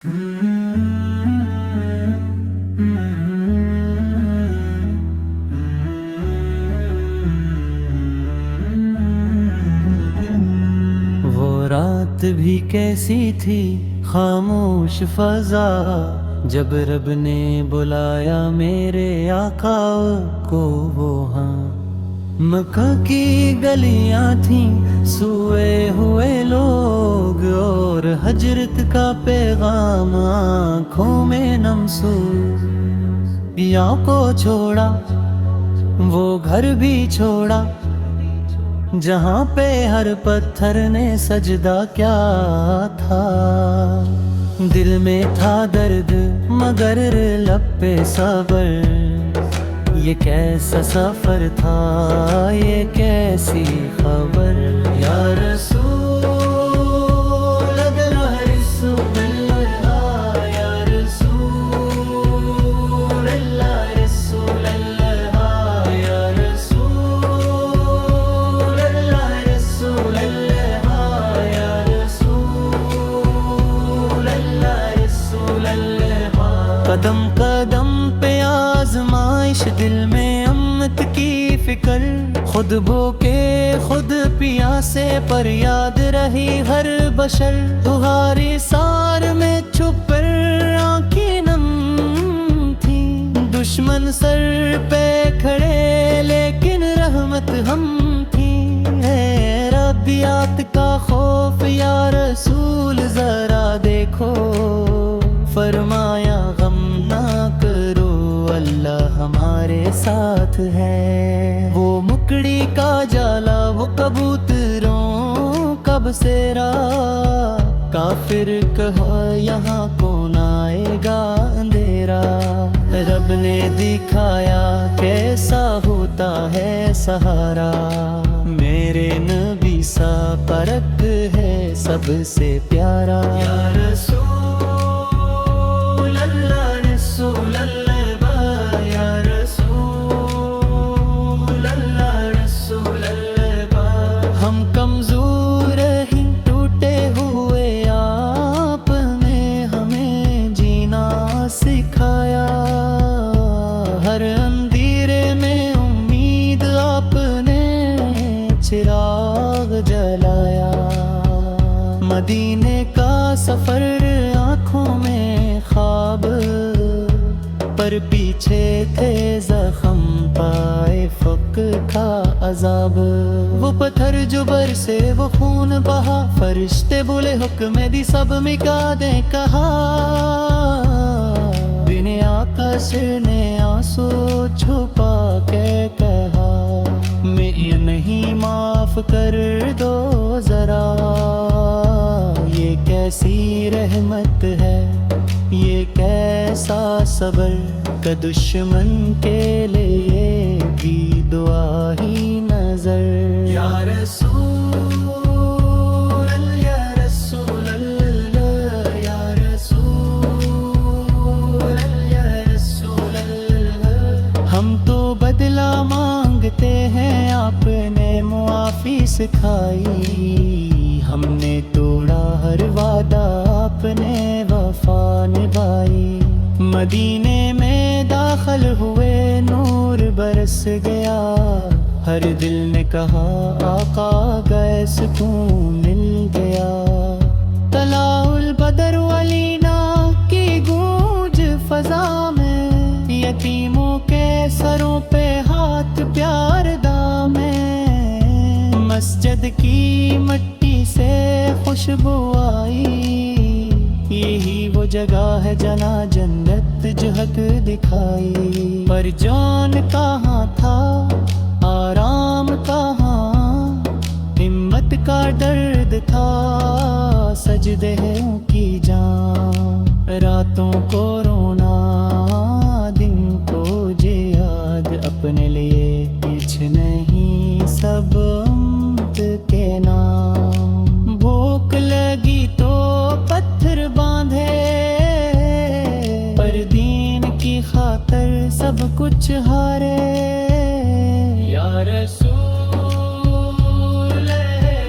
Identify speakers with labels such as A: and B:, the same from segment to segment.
A: وہ رات بھی کیسی تھی خاموش فضا، جب رب نے بلایا میرے آقا کو وہاں۔ مکہ کی گلیاں تھیں سوئے ہوئے لوگ، اور ہجرت کا پیغام آنکھوں میں نمسور۔ پیا کو چھوڑا وہ گھر بھی چھوڑا، جہاں پہ ہر پتھر نے سجدہ کیا تھا۔ دل میں تھا درد مگر لب پہ صبر، یہ کیسا سفر تھا یہ کیسی خبر۔ یا رسول اللہ رسول اللہ، یا رسول اللہ رسول اللہ، یا رسول اللہ رسول اللہ، یا رسول اللہ رسول اللہ۔ قدم قدم پہ آزمائش، دل میں امت کی فکر، خود بھوکے خود پیاسے پر یاد رہی ہر بشر۔ تمہاری سار میں چھپ کر آنکھیں نم تھی، دشمن سر پہ کھڑے لیکن رحمت ہم تھی۔ ہے ربیات کا خوف یا رسول ذرا دیکھو، فرمایا غم نہ کرو اللہ ہمارے ساتھ ہے۔ وہ مکڑی کا جالا وہ کبوتروں کا بسیرا، کافر کہا یہاں کون آئے گا اندھیرا۔ رب نے دکھایا کیسا ہوتا ہے سہارا، میرے نبی سا پرکھ ہے سب سے پیارا۔ یا رسول اللہ رسول اللہ، یا رسول اللہ رسول اللہ۔ ہم کمزور ہیں ٹوٹے ہوئے، آپ نے ہمیں جینا سکھایا۔ ہر اندھیرے میں امید آپ نے چراغ جلایا۔ مدینے کا سفر آنکھوں میں خواب، پر پیچھے تھے زخم پائے فق کا عذاب۔ وہ پتھر جو برسے وہ خون بہا، فرشتے بولے حکم دی سب مٹا دیں کہا۔ بن آقا سر نے آنسو چھپا کے کہا، میں نہیں معاف کر دو ذرا۔ یہ کیسی رحمت ہے یہ کیسا صبر، کہ دشمن کے لیے بھی دعا ہی نظر۔ یا رسول اللہ یا رسول اللہ، یا رسول اللہ یا رسول اللہ۔ ہم تو بدلہ مانگتے ہیں آپ نے معافی سکھائی، ہم نے توڑا ہر وعدہ آپ نے وفا نبھائی۔ مدینے میں داخل ہوئے نور برس گیا، ہر دل نے کہا آقا گئے سکون مل گیا۔ طلع البدر علینا کی گونج فضا میں، یتیموں کے سروں پہ ہاتھ پیار دامیں۔ مسجد کی مٹی سے خوشبو آئی، یہی وہ جگہ ہے جنا جنت جو حق دکھائی۔ پر جان کہاں تھا آرام کہاں، ہمت کا درد تھا سجدے کی جان۔ راتوں کو رونا دن کو جہاد، اپنے لیے کچھ نہیں سب امت کے نام۔ بھوک لگی تو پتھر باندھے، پر دین کی خاطر سب کچھ ہارے۔ یا رسول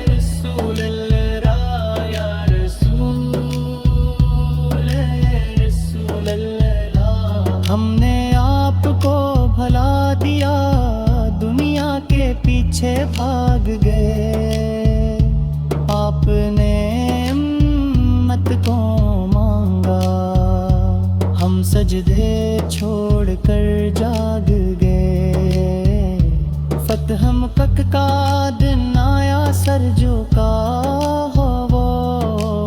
A: رسول اللہ، یا رسول ہم نے آپ کو بھلا دیا، دنیا کے پیچھے بھاگ گئے، آپ نے امت کو مانگا، ہم سجدے چھوڑ کر جاگ گئے، فتح مکک کا دن آیا، سر جھکا ہو وہ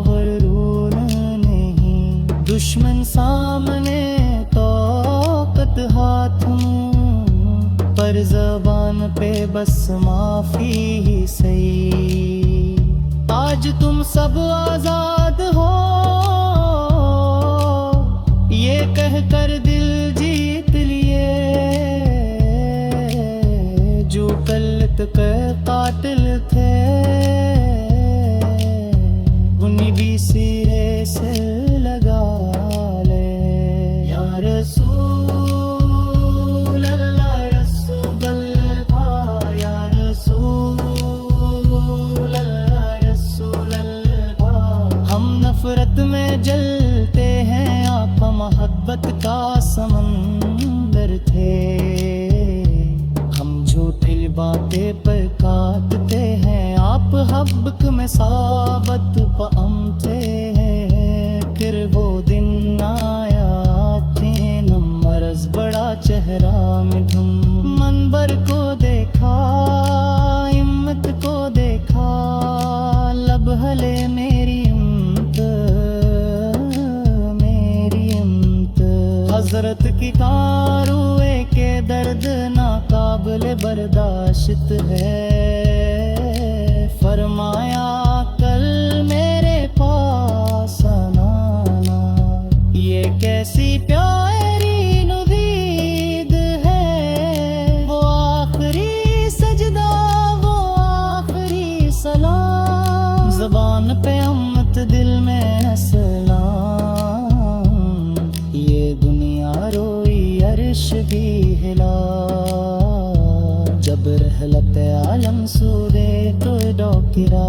A: غرور نہیں، دشمن سامنے طاقت ہاتھوں پر، زبان پہ بس معافی ہی صحیح، آج تم سب آزاد ہو یہ کہہ کر دل جیت لیے، جو کلت کے قاتل تھے انہیں بھی سرے سے لگا لے، یا رسول اللہ رسول اللہ، یا رسول اللہ رسول اللہ، ہم نفرت میں جلتے ہیں، آپ محبت کا سمندر تھے، ہم جھوٹی باتیں پر کاٹتے ہیں، آپ حبک میں ثابت پام تھے، پھر وہ دن آیا تھے نہ مرض بڑا چہرہ میں دھم، منبر کو دیکھا ہمت کو دیکھا، لب ہلے میری امت میری امت، حضرت کی کاروے کے درد ناقابل برداشت ہے، فرمایا کل میرے پاس آنا، یہ کیسی پیاری نوید ہے، وہ آخری سجدہ وہ آخری سلام، زبان پہ امت دل میں اسلام، یہ دنیا روئی عرش بھی ہلا، جب رحلت عالم سودے تو ڈوکرا،